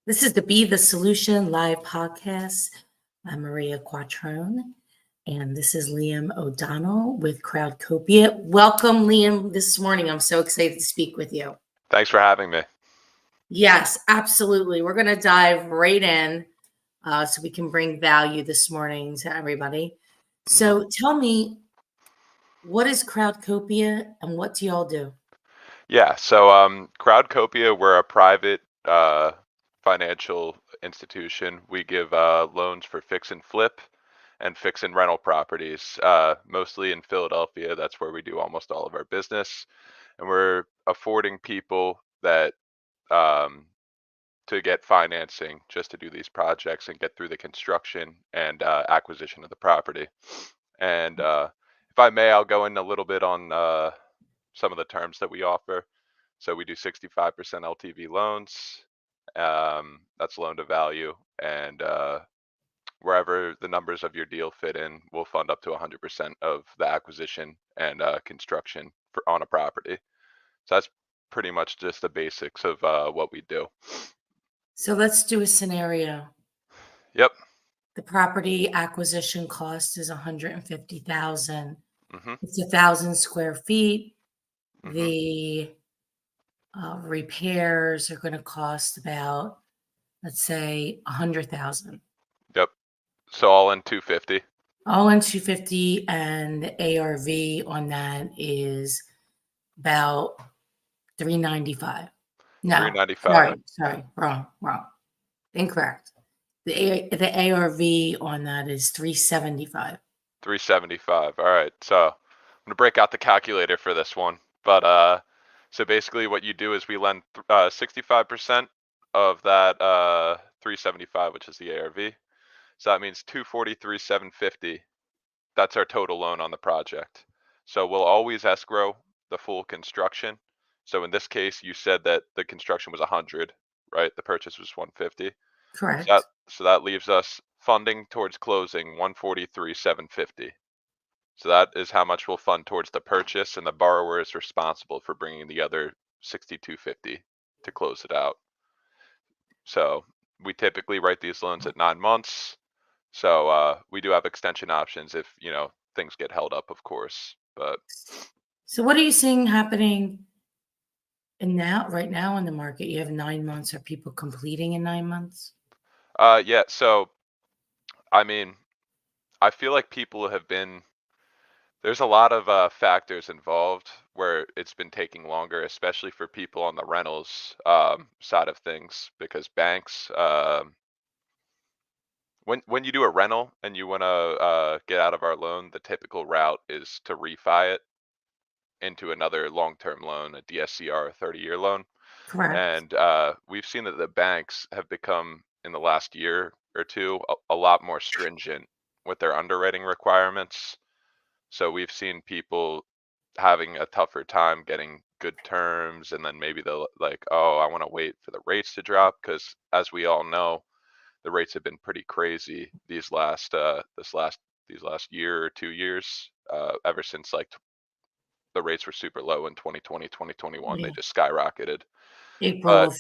This is the Be the Solution live podcast. I'm Maria Quattrone, and this is Liam O'Donnell with Crowdcopia. Welcome, Liam, this morning. I'm so excited to speak with you. Thanks for having me. Yes, absolutely. We're going to dive right in so we can bring value this morning to everybody. Mhm. So tell me, what is Crowdcopia and what do y'all do? Yeah, so Crowdcopia, we're a private financial institution. We give loans for fix and flip and fix and rental properties, mostly in Philadelphia. That's where we do almost all of our business. And we're affording people that um, to get financing just to do these projects and get through the construction and acquisition of the property. And if I may, I'll go in a little bit on some of the terms that we offer. So we do 65% LTV loans. That's loan to value, and wherever the numbers of your deal fit in, we'll fund up to 100% of the acquisition and construction on a property. So that's pretty much just the basics of what we do. So let's do a scenario. Yep. The property acquisition cost is 150,000. Mhm. It's 1,000 square feet. Mhm. The repairs are going to cost about, let's say, 100,000. Yep. So all in 250. All in 250, and the ARV on that is about 395. No, 395. sorry, wrong, incorrect. The ARV on that is 375. 375. All right. So I'm gonna break out the calculator for this one. But so basically what you do is we lend 65% of that 375, which is the ARV. So that means 243,750. That's our total loan on the project. So we'll always escrow the full construction. So in this case, you said that the construction was 100, right? The purchase was 150. Correct. So that leaves us funding towards closing 143,750. So that is how much we'll fund towards the purchase, and the borrower is responsible for bringing the other 6250 to close it out. So we typically write these loans at 9 months. So we do have extension options if things get held up, of course. But So what are you seeing happening right now in the market? You have 9 months. Are people completing in 9 months? yeah, so I mean, I feel like people have been there's a lot of factors involved where it's been taking longer, especially for people on the rentals side of things, because banks, when you do a rental and you want to get out of our loan, the typical route is to refi it into another long-term loan, a DSCR, a 30-year loan. Correct. And we've seen that the banks have become, in the last year or two, a lot more stringent with their underwriting requirements. So we've seen people having a tougher time getting good terms, and then maybe they'll like, oh, I want to wait for the rates to drop, because as we all know, the rates have been pretty crazy these last year or 2 years, ever since like the rates were super low in 2020, 2021. They Yeah. just skyrocketed. April But of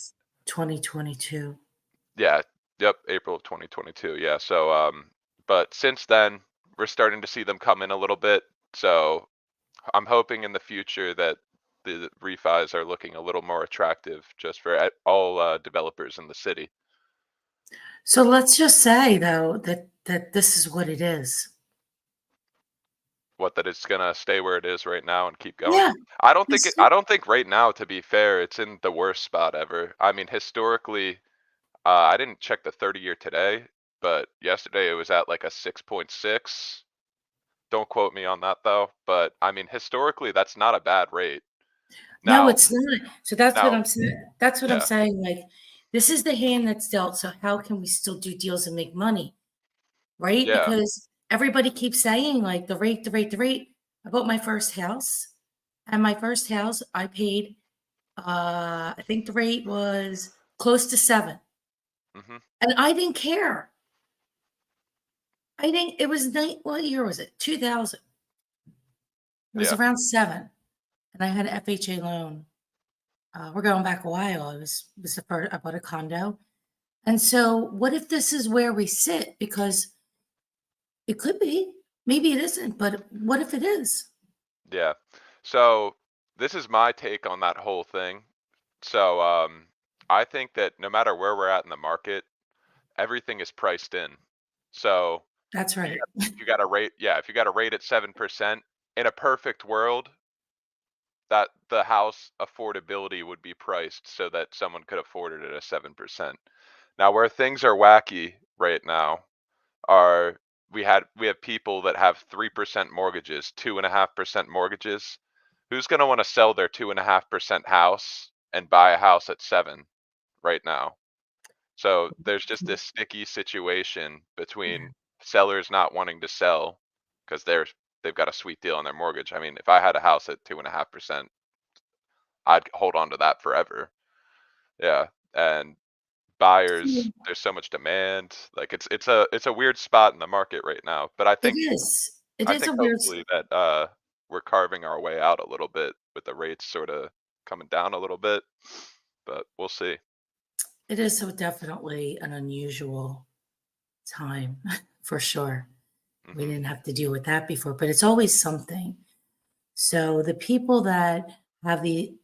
2022. yeah, yep, April of 2022. Yeah. So but since then we're starting to see them come in a little bit. So I'm hoping in the future that the refis are looking a little more attractive just for all developers in the city. So let's just say though that this is what it is. What, that it's gonna stay where it is right now and keep going? Yeah. I don't think right now, to be fair, it's in the worst spot ever. I mean, historically, I didn't check the 30-year today, but yesterday it was at like a 6.6. Don't quote me on that though, but I mean, historically, that's not a bad rate. No, Now, it's not. So that's what now, I'm saying. That's what I'm yeah, saying. Like, this is the hand that's dealt. So how can we still do deals and make money? Right? yeah, Because everybody keeps saying like the rate. I bought my first house. And my first house, I paid I think the rate was close to 7. hmm, And I didn't care. I think it was what year was it? 2000. It was yeah, around 7. And I had an FHA loan. We're going back a while. It was the first, I bought a condo And so what if this is where we sit? Because it could be, maybe it isn't, but what if it is? Yeah. So this is my take on that whole thing. So I think that no matter where we're at in the market, everything is priced in. So That's right. if you got a rate, yeah, if you got a rate at 7%, in a perfect world, that the house affordability would be priced so that someone could afford it at a 7%. Now, where things are wacky right now are we have people that have 3% mortgages, 2.5% mortgages. Who's going to want to sell their 2.5% house and buy a house at 7 right now? So there's just this sticky situation Yeah. between sellers not wanting to sell because they've got a sweet deal on their mortgage. I mean, if I had a house at 2.5%, I'd hold on to that forever. Yeah, and buyers, there's so much demand. Like it's a weird spot in the market right now. But It is. It I is think a weird. hopefully that we're carving our way out a little bit with the rates sort of coming down a little bit. But we'll see. It is so definitely an unusual time for sure. We Hmm. didn't have to deal with that before, but it's always something. So the people that have the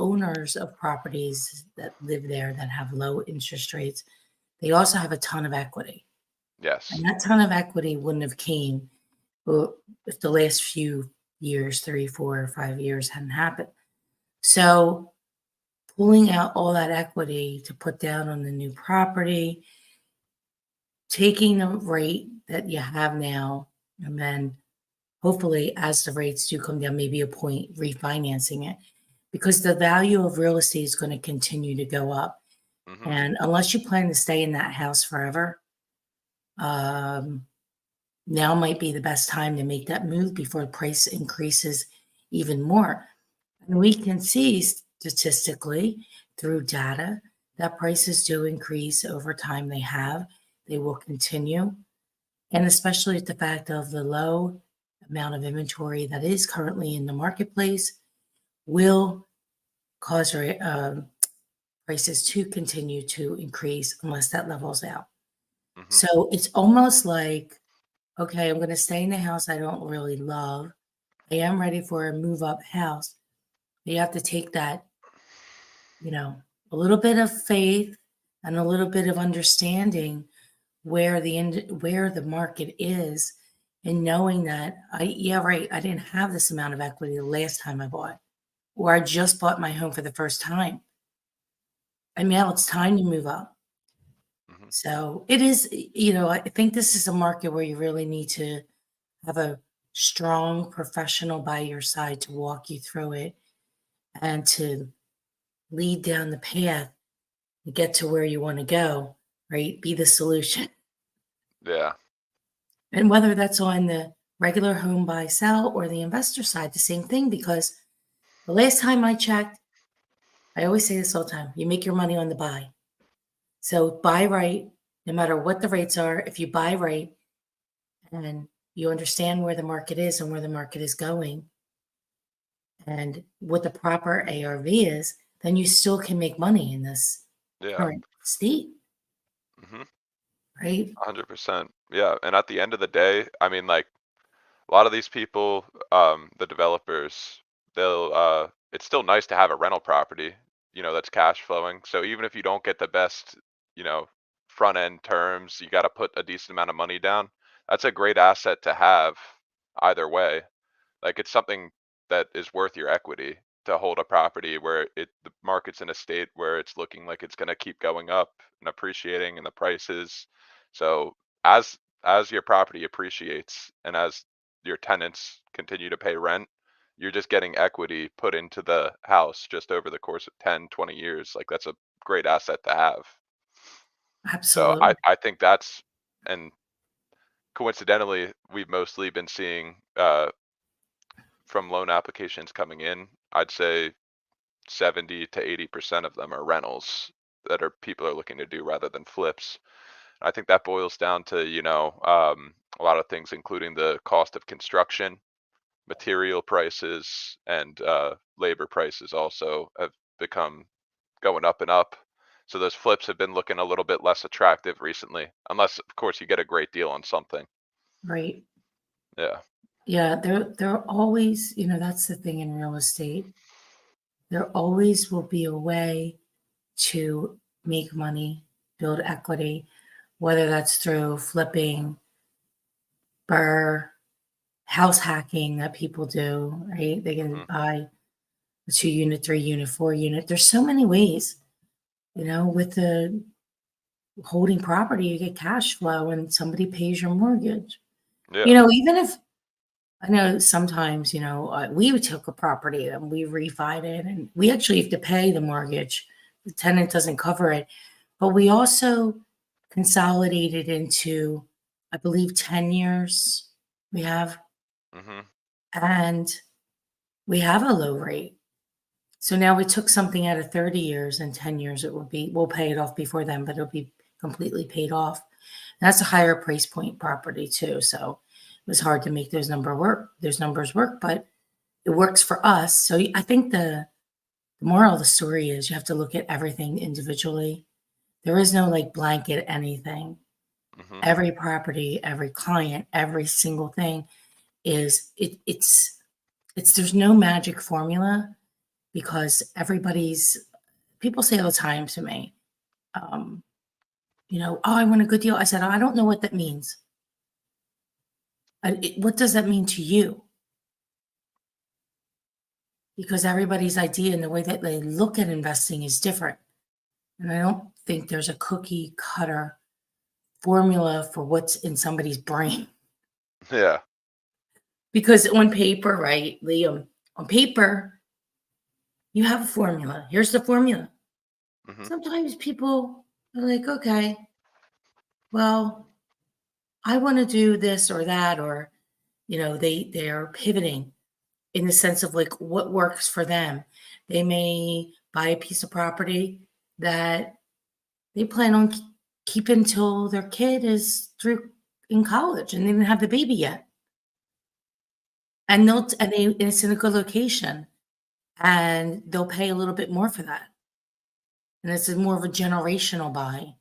owners of properties that live there that have low interest rates, they also have a ton of equity. And Yes. that ton of equity wouldn't have came if the last few years, 3, 4, or 5 years hadn't happened. So pulling out all that equity to put down on the new property, taking the rate that you have now, and then hopefully as the rates do come down, maybe a point refinancing it because the value of real estate is going to continue to go up. Hmm. And unless you plan to stay in that house forever, um, now might be the best time to make that move before the price increases even more. And we can see statistically through data that prices do increase over time. They have, they will continue. And especially at the fact of the low amount of inventory that is currently in the marketplace will cause prices to continue to increase unless that levels out. Hmm. So it's almost like, okay, I'm going to stay in the house I don't really love. I am ready for a move up house. You have to take that, you know, a little bit of faith and a little bit of understanding where the market is and knowing that yeah, right, I didn't have this amount of equity the last time I bought, or I just bought my home for the first time. And now it's time to move up. Hmm. So it is, I think this is a market where you really need to have a strong professional by your side to walk you through it and to lead down the path to get to where you want to go, right? Be the solution. Yeah. And whether that's on the regular home buy sell or the investor side, the same thing, because the last time I checked, I always say this all the time, you make your money on the buy. So buy right, no matter what the rates are. If you buy right and you understand where the market is and where the market is going and what the proper ARV is, then you still can make money in this Yeah. current state, Hmm. right? 100%. Yeah. And at the end of the day, I mean, like a lot of these people, the developers, it's still nice to have a rental property, that's cash flowing. So even if you don't get the best, you know, front end terms, you got to put a decent amount of money down. That's a great asset to have either way. Like it's something that is worth your equity to hold a property where the market's in a state where it's looking like it's going to keep going up and appreciating in the prices. So as your property appreciates and as your tenants continue to pay rent, you're just getting equity put into the house just over the course of 10, 20 years. Like that's a great asset to have. So I, Absolutely. I think that's, and coincidentally, we've mostly been seeing from loan applications coming in, I'd say 70 to 80% of them are rentals that are people are looking to do rather than flips. I think that boils down to, a lot of things, including the cost of construction, material prices, and labor prices also have become going up and up. So those flips have been looking a little bit less attractive recently, unless of course you get a great deal on something. Right. Yeah. Yeah, there always, that's the thing in real estate. There always will be a way to make money, build equity, whether that's through flipping, burr, house hacking that people do, right? They can Mhm. buy a 2 unit, 3 unit, 4 unit. There's so many ways, with the holding property, you get cash flow and somebody pays your mortgage. Yeah. Even if I know sometimes, we took a property and we refied it and we actually have to pay the mortgage. The tenant doesn't cover it. But we also consolidated into, I believe, 10 years we have, Mhm. and we have a low rate. So now we took something out of 30 years and 10 years we'll pay it off before then, but it'll be completely paid off. And that's a higher price point property too. So it was hard to make those numbers work, but it works for us. So I think the moral of the story is you have to look at everything individually. There is no like blanket anything. Mhm. Every property, every client, every single thing it's there's no magic formula because people say all the time to me, um, oh, I want a good deal. I said, I don't know what that means. What does that mean to you? Because everybody's idea and the way that they look at investing is different. And I don't think there's a cookie cutter formula for what's in somebody's brain. Yeah. Because on paper, right, Liam, on paper, you have a formula. Here's the formula. Mhm. Sometimes people are like, okay, well, I want to do this or that, or, they are pivoting in the sense of like what works for them. They may buy a piece of property that they plan on keeping until their kid is through in college and they didn't have the baby yet. And it's in a good location and they'll pay a little bit more for that. And it's more of a generational buy.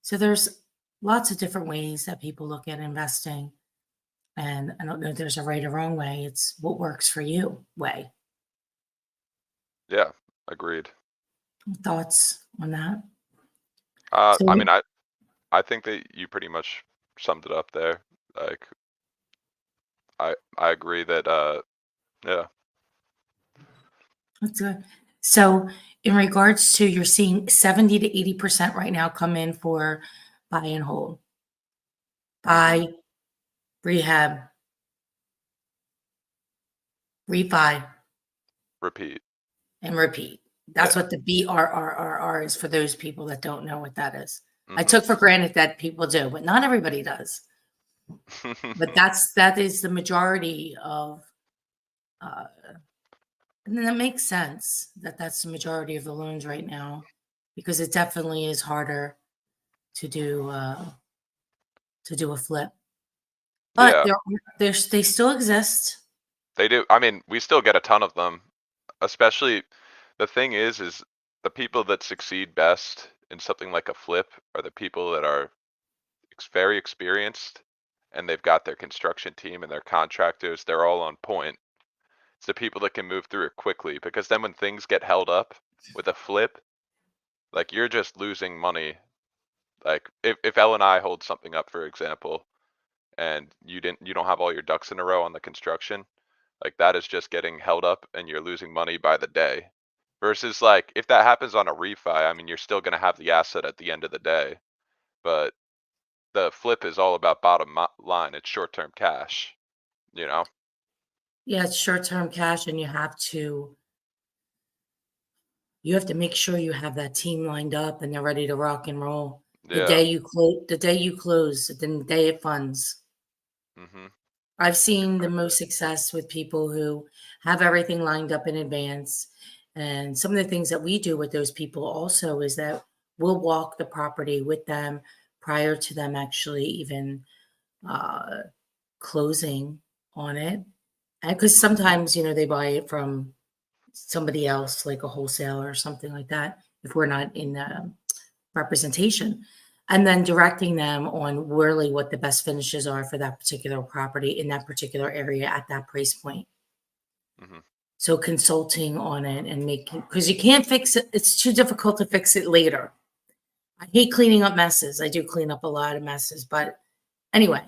So there's lots of different ways that people look at investing. And I don't know if there's a right or wrong way. It's what works for you way. Yeah. Agreed. Thoughts on that? So I mean, I think that you pretty much summed it up there. Like, I agree that, yeah. that's good. So in regards to you're seeing 70 to 80% right now come in for buy and hold, Mhm. buy, rehab, refi, Repeat. and repeat. That's Yeah. what the BRRRR is for those people that don't know what that is. I Mhm. took for granted that people do, but not everybody does. But that is the majority of, uh, and then that makes sense that that's the majority of the loans right now, because it definitely is harder to do a flip. But Yeah. they still exist. They do. I mean, we still get a ton of them, especially the thing is the people that succeed best in something like a flip are the people that are very experienced and they've got their construction team and their contractors, they're all on point. It's the people that can move through it quickly because then when things get held up with a flip, like you're just losing money. Like if L and I hold something up, for example, and you don't have all your ducks in a row on the construction, like that is just getting held up and you're losing money by the day. Versus like if that happens on a refi, I mean you're still gonna have the asset at the end of the day. But the flip is all about line. It's short-term cash, you know? Yeah, it's short-term cash, and you have to make sure you have that team lined up and they're ready to rock and roll. Yeah. The day you close, the day it funds. Mhm. I've seen the Exactly. most success with people who have everything lined up in advance. And some of the things that we do with those people also is that we'll walk the property with them prior to them actually even uh, closing on it. And because Mhm. sometimes, they buy it from somebody else, like a wholesaler or something like that. if we're not in representation, and then directing them on really what the best finishes are for that particular property in that particular area at that price point. hmm So consulting on it and making, because you can't fix it. It's too difficult to fix it later. I hate cleaning up messes. I do clean up a lot of messes, but anyway,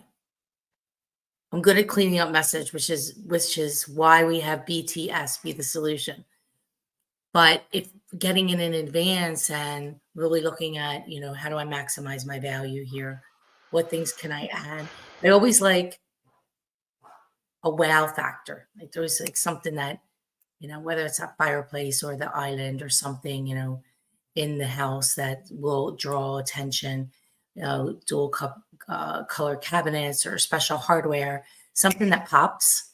I'm good at cleaning up messes, which is why we have BTS, be the solution. But if getting in advance and really looking at, how do I maximize my value here? What things can I add? I always like a wow factor. Like there's like something that, whether it's a fireplace or the island or something, in the house that will draw attention, dual color cabinets or special hardware, something that pops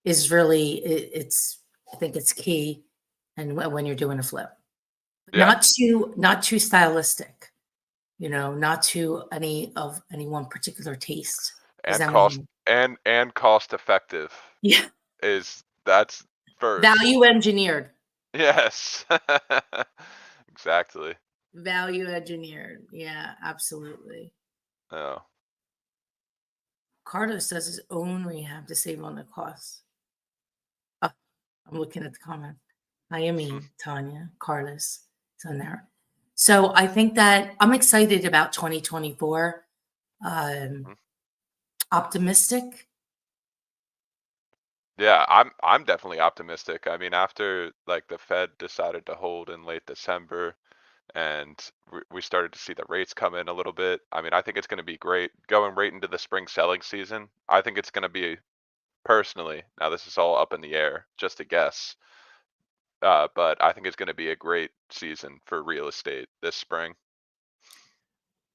is really, I think it's key. And when you're doing a flip, Yeah, not too stylistic, not to any one particular taste. Because and then cost and cost effective yeah, is that's first. value engineered, Yes. Exactly. value engineered. Yeah, absolutely. Oh, Carlos does his own rehab to save on the costs. Oh, I'm looking at the comment. I mean, Tanya, Carlos, it's on there. So I think that I'm excited about 2024. Um, mhm. optimistic. Yeah, I'm definitely optimistic. I mean, after like the Fed decided to hold in late December and we started to see the rates come in a little bit. I mean, I think it's going to be great going right into the spring selling season. I think it's going to be personally, now this is all up in the air, just a guess. But I think it's going to be a great season for real estate this spring.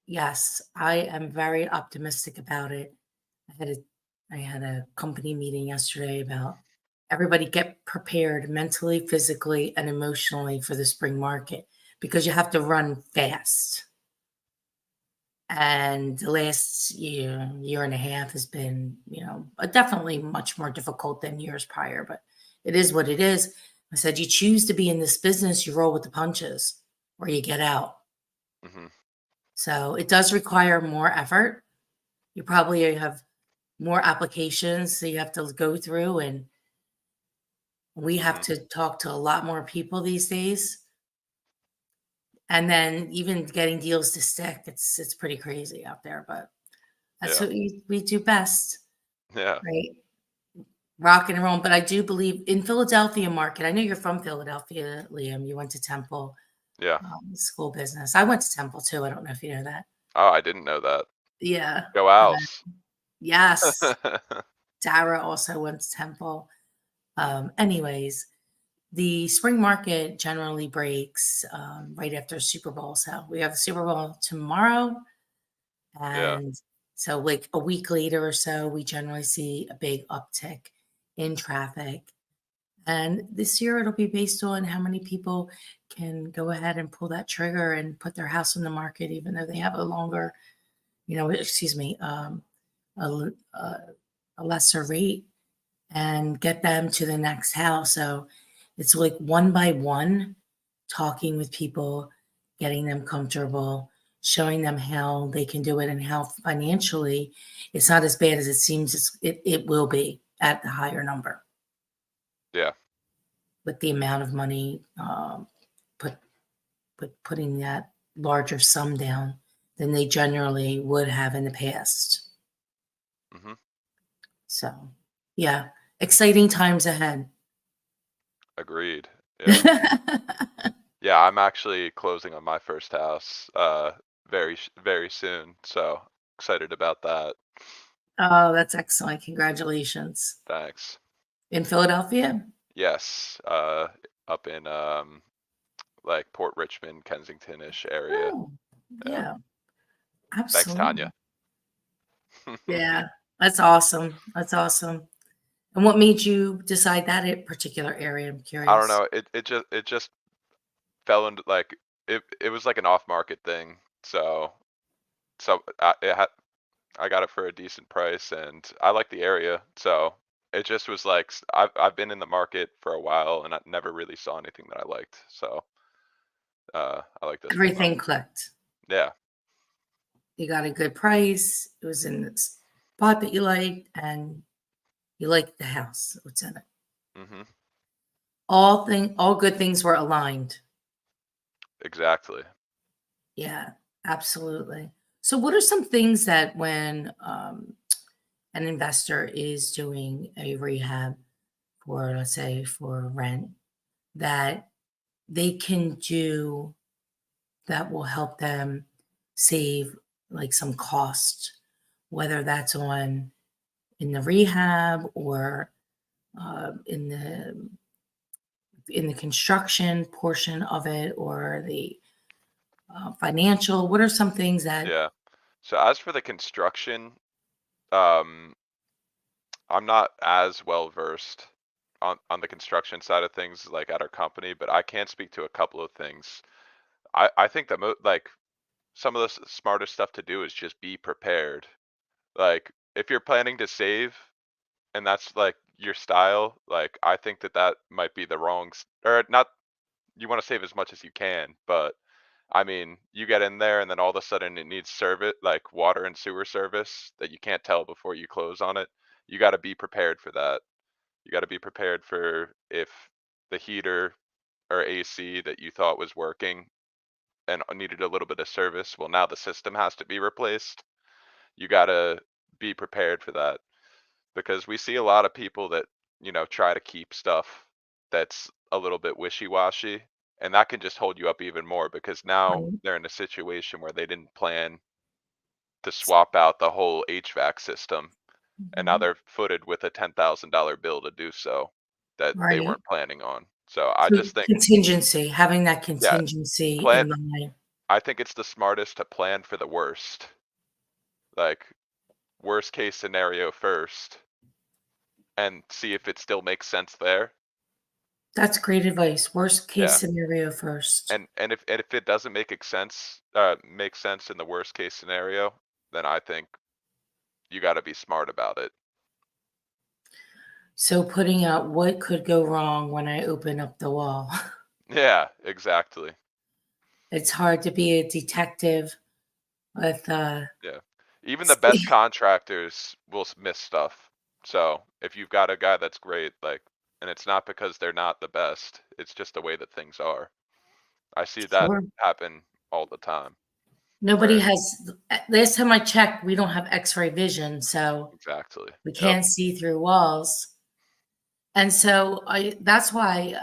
Yes, I am very optimistic about it. I had a I had a company meeting yesterday about everybody get prepared mentally, physically, and emotionally for the spring market because you have to run fast. And the last year and a half has been, definitely much more difficult than years prior, but it is what it is. I said, you choose to be in this business, you roll with the punches or you get out. hmm So it does require more effort. You probably have more applications that you have to go through, and we have hmm to talk to a lot more people these days. And then even getting deals to stick, it's pretty crazy out there, but that's Yeah. what we do best, Yeah. right? Rock and roll. But I do believe in Philadelphia market. I know you're from Philadelphia, Liam. You went to Temple Yeah. school business. I went to Temple too. I don't know if you know that. Oh, I didn't know that. Yeah. Go Uh, Owls. yes. Dara also went to Temple. Anyways, the spring market generally breaks right after Super Bowl. So we have the Super Bowl tomorrow. Yeah. And so, like a week later or so, we generally see a big uptick in traffic. And this year, it'll be based on how many people can go ahead and pull that trigger and put their house on the market, even though they have a longer, excuse me, a, l- a lesser rate and get them to the next house. So it's like one by one, talking with people, getting them comfortable, showing them how they can do it and how financially it's not as bad as it seems it will be at the higher number Yeah. with the amount of money put, putting that larger sum down than they generally would have in the past. hmm So, yeah, exciting times ahead. Agreed. Yeah. Yeah, I'm actually closing on my first house very soon, so excited about that. Oh, that's excellent. Congratulations. Thanks. In Philadelphia? Yes, up in like Port Richmond, Kensington-ish area. Oh, Yeah. yeah, Thanks, absolutely. Tanya. Yeah, that's awesome. That's awesome. And what made you decide that particular area? I'm I don't curious. know. It just fell into like it was like an off market thing. So I got it for a decent price and I like the area. So it just was like I've been in the market for a while and I never really saw anything that I liked. So I like this one a lot. Everything clicked. Yeah. You got a good price. It was in the spot that you liked, and you liked the house. What's in it? Hmm. All good things were aligned. Exactly. Yeah, absolutely. So, what are some things that when an investor is doing a rehab for, let's say, for rent, that they can do that will help them save like some cost, whether that's on in the rehab or in the construction portion of it or the financial? What are some things that Yeah. So as for the construction, um, I'm not as well versed on the construction side of things like at our company, but I can speak to a couple of things. I think that like some of the smartest stuff to do is just be prepared. Like if you're planning to save and that's like your style, like I think that that might be the wrong or not. You want to save as much as you can, but I mean, you get in there and then all of a sudden it needs service, like water and sewer service that you can't tell before you close on it. You got to be prepared for that. You got to be prepared for if the heater or AC that you thought was working and needed a little bit of service, well, now the system has to be replaced. You got to be prepared for that because we see a lot of people that, try to keep stuff that's a little bit wishy-washy, and that can just hold you up even more because now right? they're in a situation where they didn't plan to swap out the whole HVAC system, and now Mhm. they're footed with a $10,000 bill to do so that they Right. weren't planning on. So I So just think, contingency, having that yeah, contingency plan. in mind. I think it's the smartest to plan for the worst, like worst case scenario first, and see if it still makes sense there. That's great advice. Worst case Yeah. scenario first. And if it doesn't make sense in the worst case scenario, then I think you got to be smart about it. So putting out what could go wrong when I open up the wall. Yeah, exactly. It's hard to be a detective with Yeah. Even the best contractors will miss stuff. So if you've got a guy that's great, like, and it's not because they're not the best, it's just the way that things are. I see that sure. happen all the time. Nobody Where has last time I checked, we don't have x-ray vision, so exactly. we Yep. can't see through walls. And so I that's why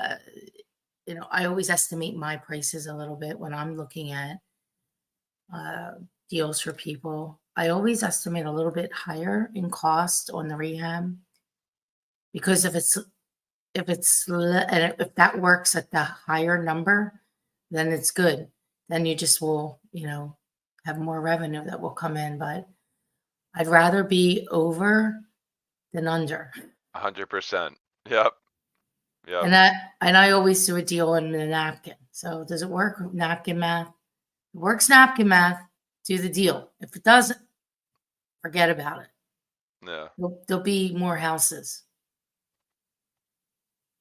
I always estimate my prices a little bit when I'm looking at uh, deals for people. I always estimate a little bit higher in cost on the rehab because and if that works at the higher number, then it's good. Then you just will, have more revenue that will come in. But I'd rather be over than under. 100%. Yep. Yep. And I always do a deal in the napkin. So does it work? Napkin math. It works napkin math. Do the deal. If it doesn't, forget about it. Yeah. There'll be more houses.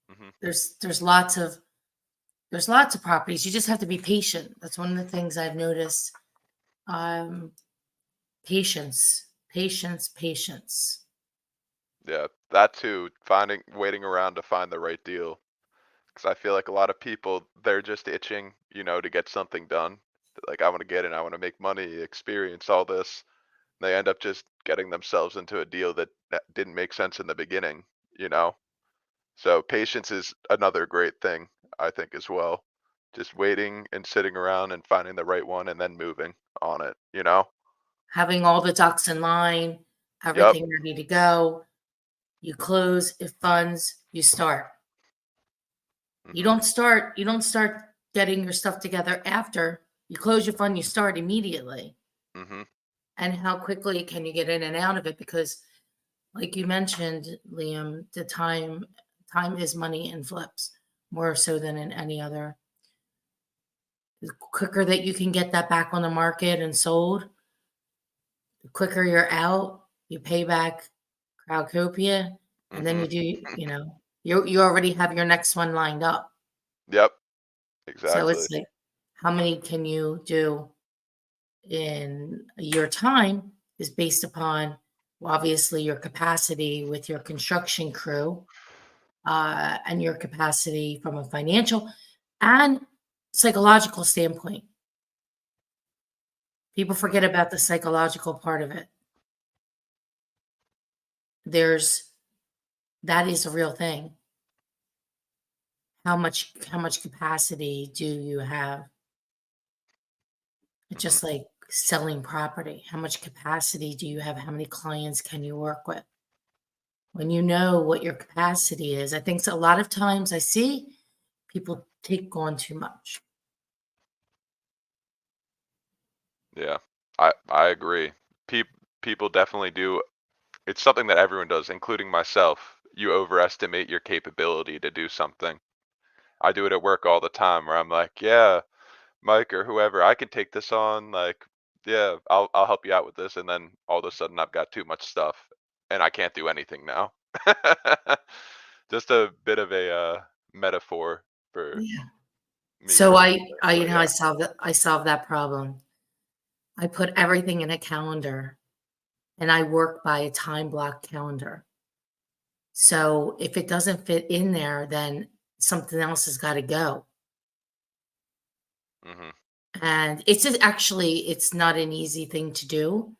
Hmm. There's lots of properties. You just have to be patient. That's one of the things I've noticed. Um, patience, patience, patience. Yeah. That too, waiting around to find the right deal. Because I feel like a lot of people, they're just itching, to get something done. Like, I want to get in, I want to make money, experience all this. They end up just getting themselves into a deal that didn't make sense in the beginning, you know? So patience is another great thing, I think, as well. Just waiting and sitting around and finding the right one and then moving on it, you know? Having all the ducks in line, Yep. everything ready to go. You close, it funds, you start. You Hmm. don't start, you don't start getting your stuff together after you close your fund, you start immediately. Hmm. And how quickly can you get in and out of it? Because like you mentioned, Liam, the time is money and flips more so than in any other. The quicker that you can get that back on the market and sold, the quicker you're out, you pay back Crowdcopia, And then Mhm. you already have your next one lined up. Yep, So exactly. it's like, how many can you do in a year time is based upon, well, obviously, your capacity with your construction crew, and your capacity from a financial and psychological standpoint. People forget Mhm. about the psychological part of it. There's that is a real thing. How much capacity do you have? It's Mhm. just like selling property. How much capacity do you have? How many clients can you work with? When you know what your capacity is, I think a lot of times I see people take on too much. Yeah, I agree. Peop People definitely do. It's something that everyone does, including myself. You overestimate your capability to do something. I do it at work all the time where I'm like, "Yeah, Mike or whoever, I can take this on, like, yeah, I'll help you out with this," and then all of a sudden I've got too much stuff and I can't do anything now. Just a bit of a metaphor for Yeah. me So personally, but I yeah. solved that problem. I put everything in a calendar and I work by a time block calendar. So if it doesn't fit in there, then something else has got to go. Mhm. And it's not an easy thing to do.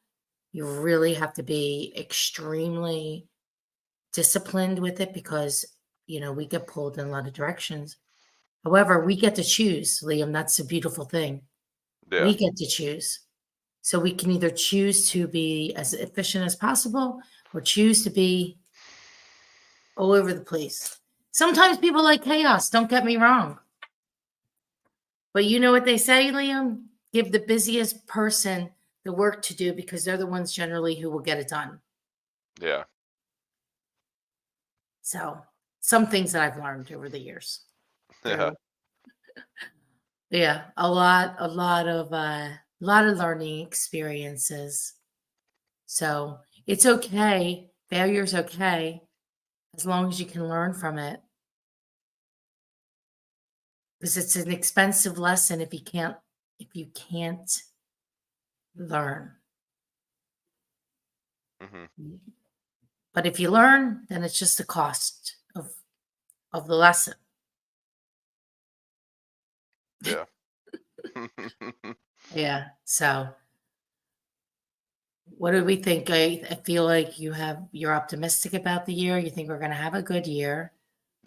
You really have to be extremely disciplined with it because, we get pulled in a lot of directions. However, we get to choose, Liam. That's a beautiful thing. Yeah. We get to choose. So we can either choose to be as efficient as possible or choose to be all over the place. Sometimes people like chaos, don't get me wrong. But you know what they say, Liam? Give the busiest person the work to do because they're the ones generally who will get it done. Yeah. So, some things that I've learned over the years Yeah. through, yeah, a lot of learning experiences. So, it's okay. Failure's okay as long as you can learn from it because it's an expensive lesson if you can't learn. Mhm. But if you learn, then it's just the cost of the lesson. Yeah. Yeah. So what do we think? I feel like you're optimistic about the year. You think we're gonna have a good year.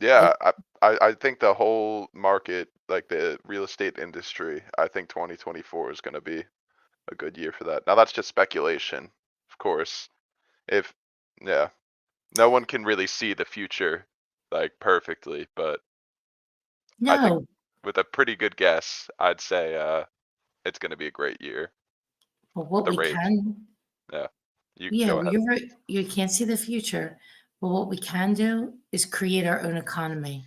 I Yeah, I think the whole market, like the real estate industry, I think 2024 is gonna be a good year for that. Now that's just speculation, of course. If Yeah, no one can really see the future like perfectly, but I think no, with a pretty good guess, I'd say it's gonna be a great year but with what the we rates. can Yeah. You yeah, go well, ahead. you're right. You can't see the future, but what we can do is create our own economy.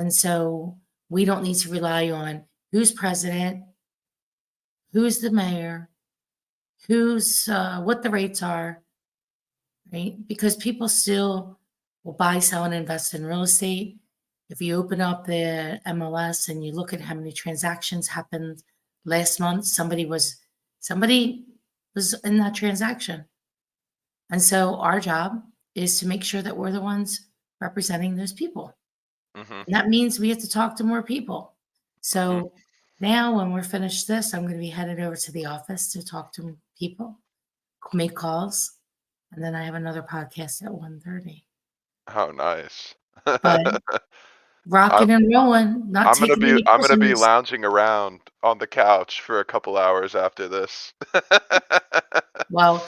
And so we don't need to rely on who's president, who's the mayor, who's what the rates are, right? Because people still will buy, sell, and invest in real estate. If you open up the MLS and you look at how many transactions happened last month, somebody was in that transaction. And so our job is to make sure that we're the ones representing those people. Mhm. And that means we have to talk to more people. Mhm. So now when we're finished this, I'm going to be headed over to the office to talk to people, make calls, and then I have another podcast at 1:30. Oh, nice. But I rocking and rolling, not taking any I'm gonna be prisoners. lounging around on the couch for a couple hours after this. Well,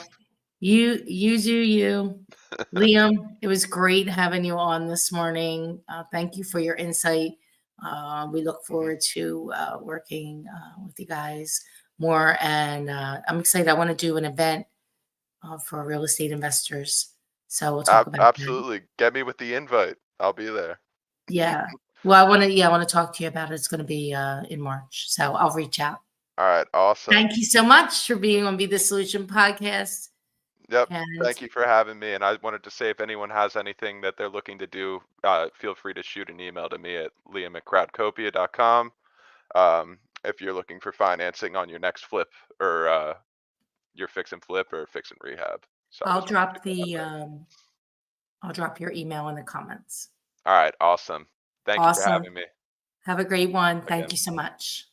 you do you. Liam, it was great having you on this morning. Thank you for your insight. We look Mhm. forward to working with you guys more, and I'm excited. I want to do an event for real estate investors, so we'll talk about that. Absolutely. Get me with the invite. I'll be there. Yeah. Well, I want to talk to you about it. It's going to be in March, so I'll reach out. All right, awesome. Thank you so much for being on Be the Solution podcast. Yep. And Thank you for having me. And I wanted to say if anyone has anything that they're looking to do, feel free to shoot an email to me at liam@crowdcopia.com. If you're looking for financing on your next flip or your fix and flip or fix and rehab. So I I'll just wanted to drop get that the out I'll drop your email in the comments. there. All right. Awesome. Thank you for Awesome. having me Have a great one. Thank again. you so much.